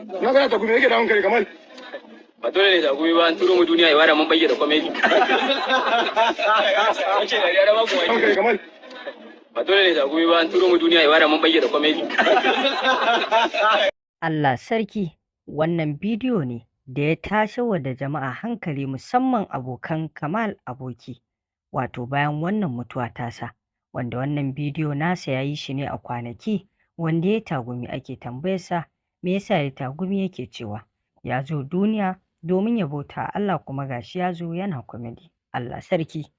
Na kana takumi yake da hankali Kamal. Ba dole ne takumi ba, an turo mu duniya ibada mun bayyana komai. Hankali Kamal. Ba dole ne takumi ba, an turo mu duniya ibada mun bayyana komai. Allah sarki, wannan bidiyo ne da ya tashiwa da jama'a hankali musamman abokan Kamal Aboki, wato bayan wannan mutuwa tasa, wanda wannan bidiyo nasa ya yi shi ne a kwanaki wanda ya tagumi ake tambayarsa me yasa ya tagumi yake cewa ya zo duniya domin ya bauta Allah kuma gashi ya zo yana komedi. Allah sarki.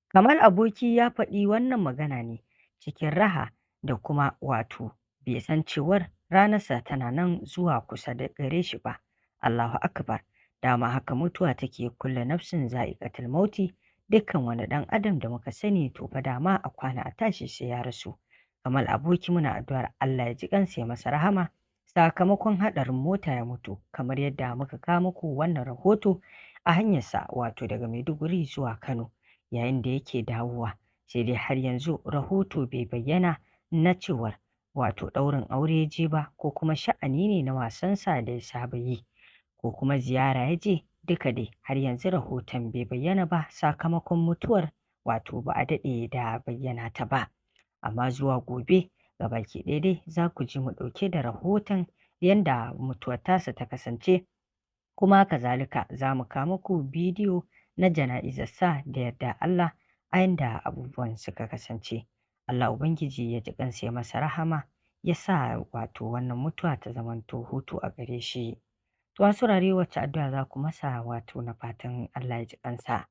Kamal Aboki ya faɗi wannan magana ne cikin raha da kuma wato bai san cewar ranarsa tana nan zuwa kusa da gare shi ba. Allahu Akbar. Dama haka mutuwa take, kulle nafsin za'iqatul mauti, dukkan wani ɗan adam da muka sani to fa dama a kwana a tashi sai ya rasu. Kamal Aboki muna addu'ar Allah ya ji kansa ya masa rahama, sakamakon haɗarin mota ya mutu kamar yadda muka kawo muku wannan rahoto a hanyarsa wato daga Maiduguri zuwa Kano yayin da yake dawowa, sai dai har yanzu rahoto bai bayyana na cewar wato ɗaurin aure ya je ba ko kuma sha'ani ne na wasansa da ya saba yi ko kuma ziyara ya je, duka dai har yanzu rahoton bai bayyana ba sakamakon mutuwar wato ba a daɗe da bayyana ta ba. Amma zuwa gobe gabaki ɗaya dai za ku ji mu ɗauke da rahoton yadda mutuwar tasa ta kasance, kuma kazalika za mu kawo muku bidiyo na jana'izarsa da yadda Allah a yanda abubuwan suka kasance. Allah Ubangiji ya ji kansa ya masa rahama, ya sa wato wannan mutuwa ta zamanto hutu a gare shi. To a saurare wacce addu'a za ku masa wato na fatan Allah ya ji kansa.